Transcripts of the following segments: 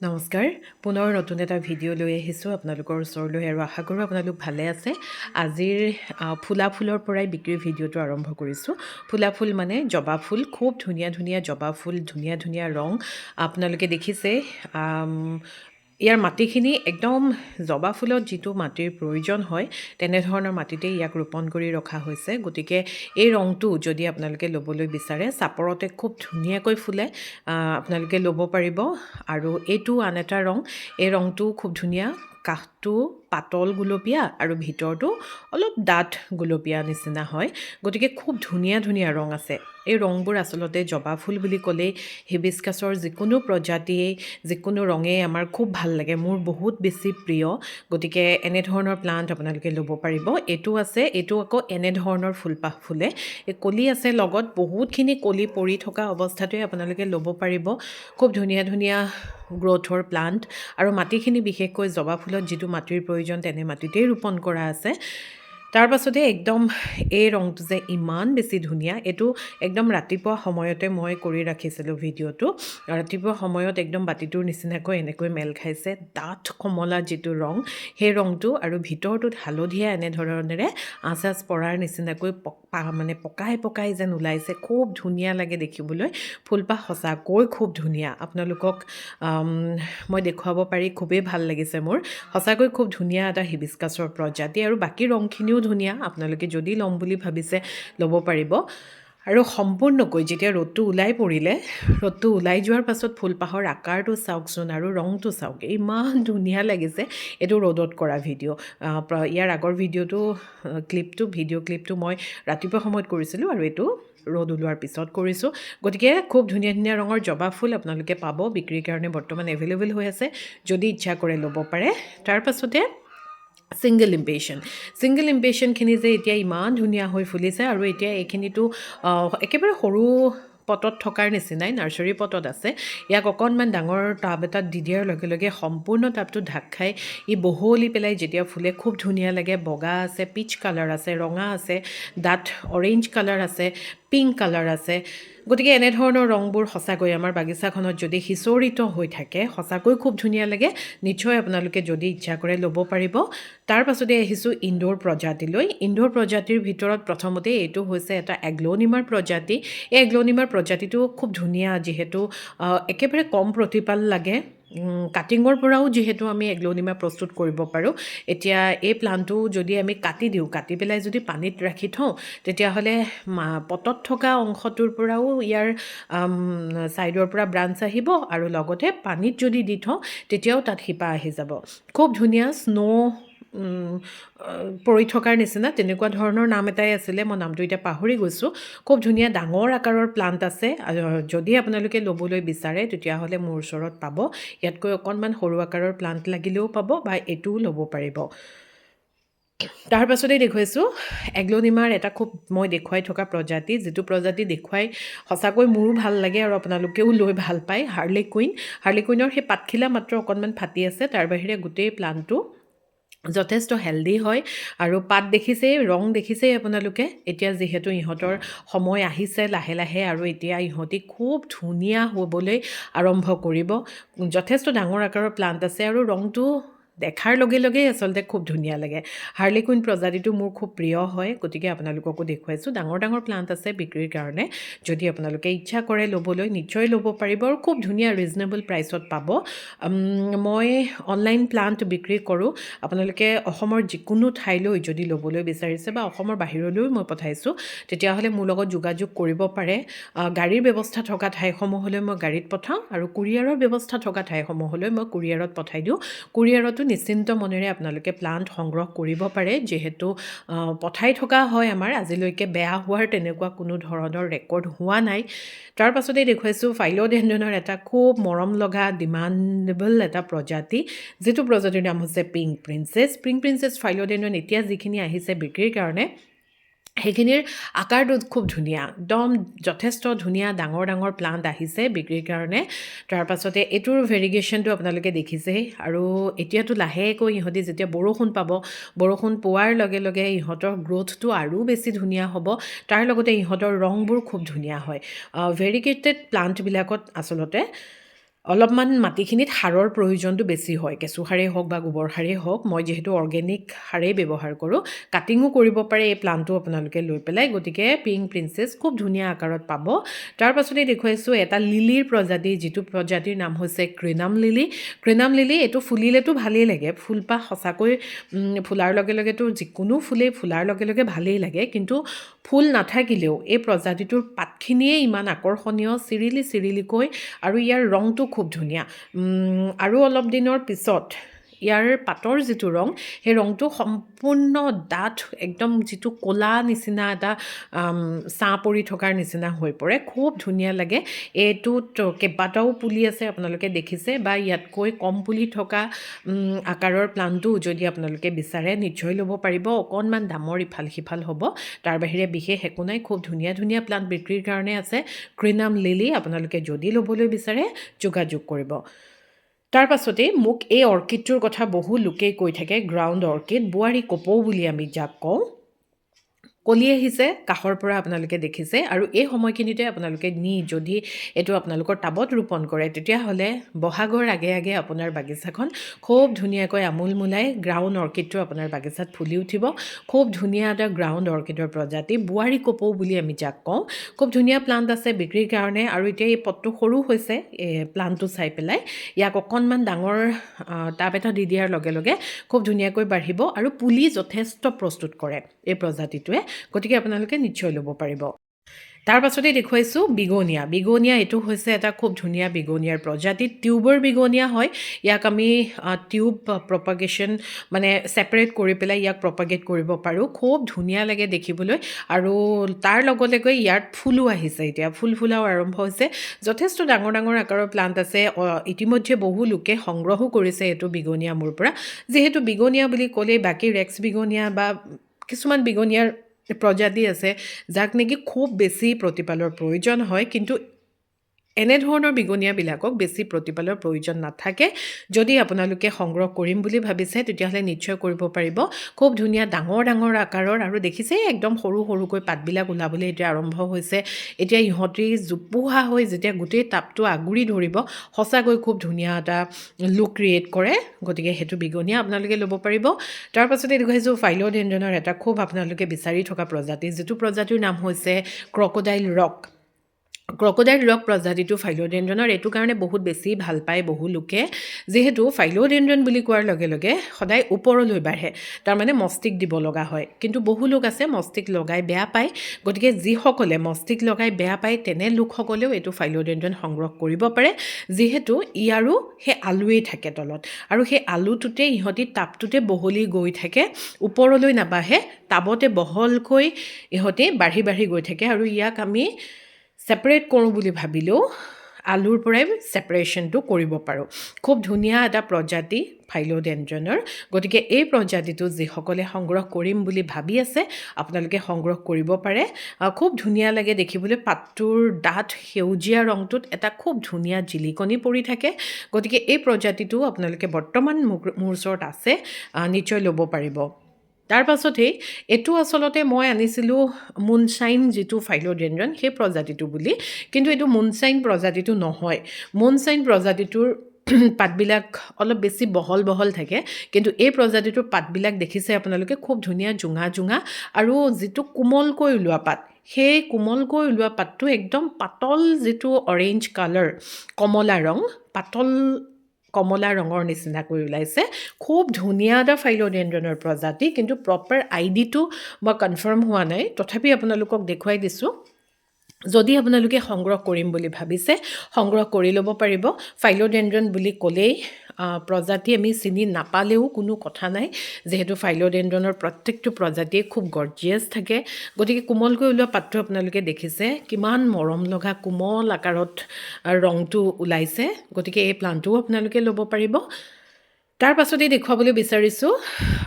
নমস্কাৰ পুনৰ নতুন এটা ভিডিঅ' লৈ আহিছোঁ আপোনালোকৰ ওচৰলৈ আৰু আশা কৰোঁ আপোনালোক ভালে আছে। আজিৰ ফুলা ফুলৰ পৰাই বিক্ৰীৰ ভিডিঅ'টো আৰম্ভ কৰিছোঁ। ফুলা ফুল মানে জবা ফুল, খুব ধুনীয়া ধুনীয়া জবা ফুল, ধুনীয়া ধুনীয়া ৰং আপোনালোকে দেখিছে। ইয়াৰ মাটিখিনি একদম জবা ফুলত যিটো মাটিৰ প্ৰয়োজন হয় তেনেধৰণৰ মাটিতে ইয়াক ৰোপণ কৰি ৰখা হৈছে। গতিকে এই ৰংটো যদি আপোনালোকে ল'বলৈ বিচাৰে, চাপৰতে খুব ধুনীয়াকৈ ফুলে, আপোনালোকে ল'ব পাৰিব। আৰু এইটো আন এটা ৰং, এই ৰংটো খুব ধুনীয়া, কাষটো পাতল গুলপীয়া আৰু ভিতৰটো অলপ ডাঠ গুলপীয়া নিচিনা হয়। গতিকে খুব ধুনীয়া ধুনীয়া ৰং আছে। এই ৰংবোৰ আচলতে জবা ফুল বুলি ক'লেই হিবিস্কাছৰ যিকোনো প্ৰজাতিয়েই, যিকোনো ৰঙেই আমাৰ খুব ভাল লাগে, মোৰ বহুত বেছি প্ৰিয়। গতিকে এনেধৰণৰ প্লাণ্ট আপোনালোকে ল'ব পাৰিব। এইটো আছে, এইটো আকৌ এনেধৰণৰ ফুলপাহ ফুলে, এই কলি আছে লগত, বহুতখিনি কলি পৰি থকা অৱস্থাটোৱে আপোনালোকে ল'ব পাৰিব। খুব ধুনীয়া ধুনীয়া গ্ৰ'থৰ প্লাণ্ট আৰু মাটিখিনি বিশেষকৈ জবা ফুলত যিটো মাটিৰ প্ৰয়োজন তেনে মাটিতেই ৰোপণ কৰা আছে। তাৰ পাছতে একদম এই ৰংটো যে ইমান বেছি ধুনীয়া, এইটো একদম ৰাতিপুৱা সময়তে মই কৰি ৰাখিছিলোঁ ভিডিঅ'টো। ৰাতিপুৱা সময়ত একদম বাতিটোৰ নিচিনাকৈ এনেকৈ মেল খাইছে, ডাঠ কমলা যিটো ৰং সেই ৰংটো, আৰু ভিতৰটোত হালধীয়া এনেধৰণেৰে আঁচ আঁচ পৰাৰ নিচিনাকৈ মানে পকাই পকাই যেন ওলাইছে। খুব ধুনীয়া লাগে দেখিবলৈ। ফুলপাহ সঁচাকৈ খুব ধুনীয়া, আপোনালোকক মই দেখুৱাব পাৰি খুবেই ভাল লাগিছে মোৰ। সঁচাকৈ খুব ধুনীয়া এটা হিবিস্কাছৰ প্ৰজাতি, আৰু বাকী ৰংখিনিও ধুনীয়া। আপোনালোকে যদি ল'ম বুলি ভাবিছে ল'ব পাৰিব। আৰু সম্পূৰ্ণকৈ যেতিয়া ৰ'দটো ওলাই পৰিলে, ৰ'দটো ওলাই যোৱাৰ পাছত ফুলপাহৰ আকাৰটো চাওকচোন আৰু ৰংটো চাওক, ইমান ধুনীয়া লাগিছে। এইটো ৰ'দত কৰা ভিডিঅ'। ইয়াৰ আগৰ ভিডিঅ'টো ভিডিঅ' ক্লিপটো মই ৰাতিপুৱা সময়ত কৰিছিলোঁ, আৰু এইটো ৰ'দ ওলোৱাৰ পিছত কৰিছোঁ। গতিকে খুব ধুনীয়া ধুনীয়া ৰঙৰ জবা ফুল আপোনালোকে পাব, বিক্ৰীৰ কাৰণে বৰ্তমান এভেইলেবল হৈ আছে, যদি ইচ্ছা কৰে ল'ব পাৰে। তাৰ পাছতে ছিংগল ইম্পেশ্যনখিনি যে এতিয়া ইমান ধুনীয়া হৈ ফুলিছে, আৰু এতিয়া এইখিনিতো একেবাৰে সৰু পটত থকাৰ নিচিনাই, নাৰ্চাৰী পটত আছে। ইয়াক অকণমান ডাঙৰ টাব এটাত দি দিয়াৰ লগে লগে সম্পূৰ্ণ টাবটো ঢাক খাই ই বহলি পেলাই যেতিয়া ফুলে খুব ধুনীয়া লাগে। বগা আছে, পিচ কালাৰ আছে, ৰঙা আছে, ডাঠ অৰেঞ্জ কালাৰ আছে, পিংক কালাৰ আছে। গতিকে এনেধৰণৰ ৰংবোৰ সঁচাকৈ আমাৰ বাগিচাখনত যদি সিঁচৰিত হৈ থাকে, সঁচাকৈ খুব ধুনীয়া লাগে। নিশ্চয় আপোনালোকে যদি ইচ্ছা কৰে ল'ব পাৰিব। তাৰ পাছতে আহিছোঁ ইনডোৰ প্ৰজাতিলৈ। ইনডোৰ প্ৰজাতিৰ ভিতৰত প্ৰথমতে এইটো হৈছে এটা এগ্ল'নিমাৰ প্ৰজাতি। এই এগ্ল'নিমাৰ প্ৰজাতিটো খুব ধুনীয়া, যিহেতু একেবাৰে কম প্ৰতিপাল লাগে। কাটিঙৰ পৰাও যিহেতু আমি এগ্ল'নিমা প্ৰস্তুত কৰিব পাৰোঁ। এতিয়া এই প্লাণ্টটো যদি আমি কাটি দিওঁ, কাটি পেলাই যদি পানীত ৰাখি থওঁ, তেতিয়াহ'লে পটত থকা অংশটোৰ পৰাও ইয়াৰ ছাইডৰ পৰা ব্ৰাঞ্চ আহিব, আৰু লগতে পানীত যদি দি থওঁ তেতিয়াও তাত শিপা আহি যাব। খুব ধুনীয়া, পৰি থকাৰ নিচিনা তেনেকুৱা ধৰণৰ নাম এটাই আছিলে, মই নামটো এতিয়া পাহৰি গৈছোঁ। খুব ধুনীয়া ডাঙৰ আকাৰৰ প্লাণ্ট আছে। যদি আপোনালোকে ল'বলৈ বিচাৰে তেতিয়াহ'লে মোৰ ওচৰত পাব। ইয়াতকৈ অকণমান সৰু আকাৰৰ প্লাণ্ট লাগিলেও পাব, বা এইটোও ল'ব পাৰিব। তাৰ পাছতেই দেখুৱাইছোঁ এগ্ল'নিমাৰ এটা খুব মই দেখুৱাই থকা প্ৰজাতি, যিটো প্ৰজাতি দেখুৱাই সঁচাকৈ মোৰো ভাল লাগে আৰু আপোনালোকেও লৈ ভাল পায়, হাৰ্লিকুইনৰ সেই পাতখিলা মাত্ৰ অকণমান ফাটি আছে, তাৰ বাহিৰে গোটেই প্লাণ্টটো যথেষ্ট হেল্ডি হয়। আৰু পাত দেখিছেই, ৰং দেখিছেই আপোনালোকে। এতিয়া যিহেতু ইহঁতৰ সময় আহিছে লাহে লাহে, আৰু এতিয়া ইহঁতি খুব ধুনীয়া হ'বলৈ আৰম্ভ কৰিব। যথেষ্ট ডাঙৰ আকাৰৰ প্লাণ্ট আছে, আৰু ৰংটো দেখাৰ লগে লগেই আচলতে খুব ধুনীয়া লাগে। হাৰ্লিকুইন প্ৰজাতিটো মোৰ খুব প্ৰিয় হয়, গতিকে আপোনালোককো দেখুৱাইছোঁ। ডাঙৰ ডাঙৰ প্লাণ্ট আছে বিক্ৰীৰ কাৰণে, যদি আপোনালোকে ইচ্ছা কৰে ল'বলৈ নিশ্চয় ল'ব পাৰিব, আৰু খুব ধুনীয়া ৰিজনেবল প্ৰাইচত পাব। মই অনলাইন প্লাণ্ট বিক্ৰী কৰোঁ। আপোনালোকে অসমৰ যিকোনো ঠাইলৈ যদি ল'বলৈ বিচাৰিছে, বা অসমৰ বাহিৰলৈও মই পঠাইছোঁ, তেতিয়াহ'লে মোৰ লগত যোগাযোগ কৰিব পাৰে। গাড়ীৰ ব্যৱস্থা থকা ঠাইসমূহলৈ মই গাড়ীত পঠাওঁ, আৰু কুৰিয়াৰৰ ব্যৱস্থা থকা ঠাইসমূহলৈ মই কুৰিয়াৰত পঠাই দিওঁ। কুৰিয়াৰতো নিশ্চিন্ত মনেৰে আপোনালোকে প্লাণ্ট সংগ্ৰহ কৰিব পাৰে, যিহেতু পঠাই থকা হয় আমাৰ, আজিলৈকে বেয়া হোৱাৰ তেনেকুৱা কোনো ধৰণৰ ৰেকৰ্ড হোৱা নাই। তাৰ পাছতেই দেখুৱাইছোঁ ফাইল'ডেণ্ড্ৰনৰ এটা খুব মৰম লগা ডিমাণ্ডেবল এটা প্ৰজাতি, যিটো প্ৰজাতিৰ নাম হৈছে পিংক প্ৰিন্সেছ ফাইল'ডেণ্ড্ৰন। এতিয়া যিখিনি আহিছে বিক্ৰীৰ কাৰণে, সেইখিনিৰ আকাৰটো খুব ধুনীয়া, একদম যথেষ্ট ধুনীয়া ডাঙৰ ডাঙৰ প্লাণ্ট আহিছে বিক্ৰীৰ কাৰণে। তাৰ পাছতে এইটোৰ ভেৰিগেশ্যনটো আপোনালোকে দেখিছেই, আৰু এতিয়াতো লাহেকৈ ইহঁতি যেতিয়া বৰষুণ পাব, বৰষুণ পোৱাৰ লগে লগে ইহঁতৰ গ্ৰ'থটো আৰু বেছি ধুনীয়া হ'ব। তাৰ লগতে ইহঁতৰ ৰংবোৰ খুব ধুনীয়া হয়। ভেৰিগেটেড প্লাণ্টবিলাকত আচলতে অলপমান মাটিখিনিত সাৰৰ প্ৰয়োজনটো বেছি হয়, কেঁচু সাৰেই হওক বা গোবৰ সাৰেই হওক। মই যিহেতু অৰ্গেনিক সাৰেই ব্যৱহাৰ কৰোঁ। কাটিঙো কৰিব পাৰে এই প্লাণ্টটো আপোনালোকে লৈ পেলাই। গতিকে পিংক প্ৰিন্সেছ খুব ধুনীয়া আকাৰত পাব। তাৰ পাছতে দেখুৱাইছোঁ এটা লিলিৰ প্ৰজাতি, যিটো প্ৰজাতিৰ নাম হৈছে ক্ৰিনাম লিলি। ক্ৰিনাম লিলি এইটো ফুলিলেতো ভালেই লাগে, ফুলপাহ সঁচাকৈ ফুলাৰ লগে লগেতো যিকোনো ফুলেই ফুলাৰ লগে লগে ভালেই লাগে, কিন্তু ফুল নাথাকিলেও এই প্ৰজাতিটোৰ পাতখিনিয়ে ইমান আকৰ্ষণীয়, চিৰিলি চিৰিলিকৈ, আৰু ইয়াৰ ৰংটো খুব ধুনীয়া। আৰু অলপ দিনৰ পিছত ইয়াৰ পাতৰ যিটো ৰং, সেই ৰংটো সম্পূৰ্ণ ডাঠ, একদম যিটো ক'লা নিচিনা এটা ছাঁ পৰি থকাৰ নিচিনা হৈ পৰে। খুব ধুনীয়া লাগে। এইটোত কেইবাটাও পুলি আছে, আপোনালোকে দেখিছে, বা ইয়াতকৈ কম পুলি থকা আকাৰৰ প্লাণ্টটো যদি আপোনালোকে বিচাৰে নিশ্চয় ল'ব পাৰিব। অকণমান দামৰ ইফাল সিফাল হ'ব, তাৰ বাহিৰে বিশেষ একো নাই। খুব ধুনীয়া ধুনীয়া প্লাণ্ট বিক্ৰীৰ কাৰণে আছে। ক্ৰিনাম লিলি আপোনালোকে যদি ল'বলৈ বিচাৰে যোগাযোগ কৰিব। তাৰ পাছতেই মোক এই অৰ্কিডটোৰ কথা বহু লোকেই কৈ থাকে, গ্ৰাউণ্ড অৰ্কিড, বোৱাৰী কপৌ বুলি আমি যাক কওঁ। কলি আহিছে কাষৰ পৰা আপোনালোকে দেখিছে, আৰু এই সময়খিনিতে আপোনালোকে যদি এইটো আপোনালোকৰ টাবত ৰোপণ কৰে, তেতিয়াহ'লে বহাগৰ আগে আগে আপোনাৰ বাগিচাখন খুব ধুনীয়াকৈ আমোলমোলাই গ্ৰাউণ্ড অৰ্কিডটো আপোনাৰ বাগিচাত ফুলি উঠিব। খুব ধুনীয়া এটা গ্ৰাউণ্ড অৰ্কিডৰ প্ৰজাতি, বোৱাৰী কপৌ বুলি আমি যাক কওঁ। খুব ধুনীয়া প্লাণ্ট আছে বিক্ৰীৰ কাৰণে, আৰু এতিয়া এই পটটো সৰু হৈছে প্লাণ্টটো চাই পেলাই। ইয়াক অকণমান ডাঙৰ টাব এটা দি দিয়াৰ লগে লগে খুব ধুনীয়াকৈ বাঢ়িব, আৰু পুলি যথেষ্ট প্ৰস্তুত কৰে এই প্ৰজাতিটোৱে। গতিকে আপোনালোকে নিশ্চয় ল'ব পাৰিব। তাৰ পাছতেই দেখুৱাইছোঁ বিগনিয়া। বিগনিয়া এইটো হৈছে এটা খুব ধুনীয়া বিগনিয়াৰ প্ৰজাতি, টিউবৰ বিগনিয়া হয়। ইয়াক আমি টিউব প্ৰপাগেশ্যন, মানে ছেপাৰেট কৰি পেলাই ইয়াক প্ৰপাগেট কৰিব পাৰোঁ। খুব ধুনীয়া লাগে দেখিবলৈ, আৰু তাৰ লগে লগে ইয়াত ফুলো আহিছে, এতিয়া ফুল ফুলাও আৰম্ভ হৈছে। যথেষ্ট ডাঙৰ ডাঙৰ আকাৰৰ প্লাণ্ট আছে। ইতিমধ্যে বহু লোকে সংগ্ৰহো কৰিছে এইটো বিগনিয়া মোৰ পৰা। যিহেতু বিগনিয়া বুলি ক'লেই বাকী ৰেক্স বিগনিয়া বা কিছুমান বিগনিয়াৰ প্ৰজাতি আছে যাক নেকি খুব বেছি প্ৰতিপালৰ প্ৰয়োজন হয়, কিন্তু এনেধৰণৰ বিগনিয়াবিলাকক বেছি প্ৰতিপালৰ প্ৰয়োজন নাথাকে। যদি আপোনালোকে সংগ্ৰহ কৰিম বুলি ভাবিছে তেতিয়াহ'লে নিশ্চয় কৰিব পাৰিব। খুব ধুনীয়া ডাঙৰ ডাঙৰ আকাৰৰ, আৰু দেখিছে একদম সৰু সৰুকৈ পাতবিলাক ওলাবলৈ এতিয়া আৰম্ভ হৈছে। এতিয়া ইহঁতি জোপোহা হৈ যেতিয়া গোটেই টাবটো আগুৰি ধৰিব, সঁচাকৈ খুব ধুনীয়া এটা লুক ক্ৰিয়েট কৰে। গতিকে সেইটো বিগনিয়া আপোনালোকে ল'ব পাৰিব। তাৰ পাছতে দেখুৱাইছোঁ ফাইল'ডেণ্ড্ৰনৰ এটা খুব আপোনালোকে বিচাৰি থকা প্ৰজাতি, যিটো প্ৰজাতিৰ নাম হৈছে ক্ৰক'ডাইল ৰক। ক্ৰক'ডাইল ৰক প্ৰজাতিটো ফাইল'ডেণ্ড্ৰনৰ এইটো কাৰণে বহুত বেছি ভাল পায় বহু লোকে, যিহেতু ফাইল'ডেণ্ড্ৰন বুলি কোৱাৰ লগে লগে সদায় ওপৰলৈ বাঢ়ে, তাৰমানে মষ্টিক দিব লগা হয়। কিন্তু বহু লোক আছে মষ্টিক লগাই বেয়া পায়। গতিকে যিসকলে মষ্টিক লগাই বেয়া পায় তেনে লোকসকলেও এইটো ফাইল'ডেণ্ড্ৰন সংগ্ৰহ কৰিব পাৰে, যিহেতু ইয়াৰো সেই আলুৱেই থাকে তলত, আৰু সেই আলুটোতে ইহঁতি টাবটোতে বহলি গৈ থাকে, ওপৰলৈ নাবাঢ়ে, টাবতে বহলকৈ ইহঁতি বাঢ়ি বাঢ়ি গৈ থাকে। আৰু ইয়াক আমি ছেপাৰেট কৰোঁ বুলি ভাবিলেও আলুৰ পৰাই ছেপাৰেশ্যনটো কৰিব পাৰোঁ। খুব ধুনীয়া এটা প্ৰজাতি ফাইল'ডেণ্ড্ৰনৰ। গতিকে এই প্ৰজাতিটো যিসকলে সংগ্ৰহ কৰিম বুলি ভাবি আছে আপোনালোকে সংগ্ৰহ কৰিব পাৰে। খুব ধুনীয়া লাগে দেখিবলৈ, পাতটোৰ ডাঠ সেউজীয়া ৰংটোত এটা খুব ধুনীয়া জিলিকনি পৰি থাকে। গতিকে এই প্ৰজাতিটো আপোনালোকে বৰ্তমান মোৰ ওচৰত আছে, নিশ্চয় ল'ব পাৰিব। তাৰ পাছতেই এইটো আচলতে মই আনিছিলোঁ মুনশ্বাইন, যিটো ফাইল'ডেণ্ড্ৰন সেই প্ৰজাতিটো বুলি, কিন্তু এইটো মুনশ্বাইন প্ৰজাতিটো নহয়। মুনশ্বাইন প্ৰজাতিটোৰ পাতবিলাক অলপ বেছি বহল বহল থাকে, কিন্তু এই প্ৰজাতিটোৰ পাতবিলাক দেখিছে আপোনালোকে খুব ধুনীয়া জোঙা জোঙা, আৰু যিটো কোমলকৈ ওলোৱা পাত, সেই কোমলকৈ ওলোৱা পাতটো একদম পাতল, যিটো অৰেঞ্জ কালাৰ, কমলা ৰং, পাতল কমলা ৰঙৰ নিচিনাকৈ ওলাইছে। খুব ধুনীয়া এটা ফাইল'ডেণ্ড্ৰনৰ প্ৰজাতি, কিন্তু প্ৰপাৰ আইডিটো মই কনফাৰ্ম হোৱা নাই, তথাপি আপোনালোকক দেখুৱাই দিছোঁ। যদি আপোনালোকে সংগ্ৰহ কৰিম বুলি ভাবিছে সংগ্ৰহ কৰি ল'ব পাৰিব। ফাইল'ডেণ্ড্ৰন বুলি ক'লেই প্ৰজাতি আমি চিনি নাপালেও কোনো কথা নাই, যিহেতু ফাইল'ডেণ্ড্ৰনৰ প্ৰত্যেকটো প্ৰজাতিয়ে খুব গৰ্জিয়াছ থাকে। গতিকে কোমলকৈ ওলোৱা পাতটো আপোনালোকে দেখিছে কিমান মৰম লগা কোমল আকাৰত ৰংটো ওলাইছে। গতিকে এই প্লাণ্টটোও আপোনালোকে ল'ব পাৰিব। তাৰ পাছতেই দেখুৱাবলৈ বিচাৰিছোঁ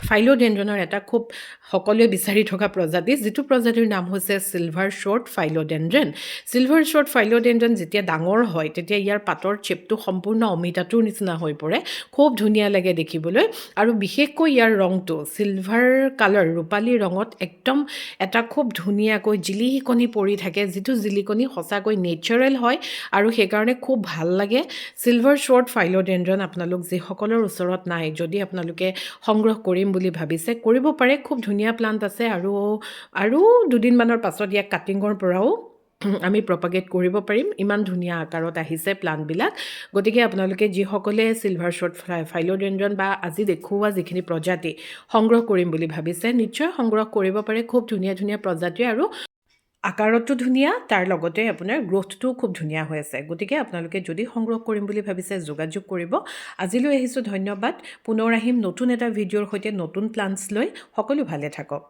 ফাইলোডেণ্ড্ৰনৰ এটা খুব সকলোৱে বিচাৰি থকা প্ৰজাতি, যিটো প্ৰজাতিৰ নাম হৈছে চিলভাৰ শ্বৰ্ট ফাইলোডেণ্ড্ৰন। চিলভাৰ শ্বৰ্ট ফাইলোডেণ্ড্ৰন যেতিয়া ডাঙৰ হয় তেতিয়া ইয়াৰ পাতৰ চেপটো সম্পূৰ্ণ অমিতাটোৰ নিচিনা হৈ পৰে, খুব ধুনীয়া লাগে দেখিবলৈ। আৰু বিশেষকৈ ইয়াৰ ৰংটো চিলভাৰ কালাৰ, ৰূপালী ৰঙত একদম এটা খুব ধুনীয়াকৈ জিলিকনি পৰি থাকে, যিটো জিলিকনি সঁচাকৈ নেচাৰেল হয় আৰু সেইকাৰণে খুব ভাল লাগে। চিলভাৰ শ্বৰ্ট ফাইলোডেণ্ড্ৰন আপোনালোক যিসকলৰ ওচৰত নাই, যদি আপোনালোকে সংগ্ৰহ কৰিম বুলি ভাবিছে কৰিব পাৰে, খুব ধুনীয়া প্লাণ্ট আছে। আৰু দুদিনমানৰ পাছত ইয়াক কাটিঙৰ পৰাও আমি প্ৰপাগেট কৰিব পাৰিম, ইমান ধুনীয়া আকাৰত আহিছে প্লাণ্টবিলাক। গতিকে আপোনালোকে যিসকলে চিলভাৰ শ্বৰ্ট ফাইলোডেণ্ড্ৰন বা আজি দেখুওৱা যিখিনি প্ৰজাতি সংগ্ৰহ কৰিম বুলি ভাবিছে নিশ্চয় সংগ্ৰহ কৰিব পাৰে। খুব ধুনীয়া ধুনীয়া প্ৰজাতি আৰু আকাৰতো ধুনীয়া, তাৰ লগতে আপোনাৰ গ্ৰথটোও খুব ধুনীয়া হৈ আছে। গতিকে আপোনালোকে যদি সংগ্ৰহ কৰিম বুলি ভাবিছে যোগাযোগ কৰিব। আজিলৈ আহিছোঁ, ধন্যবাদ। পুনৰ আহিম নতুন এটা ভিডিঅ'ৰ সৈতে, নতুন প্লাণ্টছ লৈ। সকলো ভালে থাকক।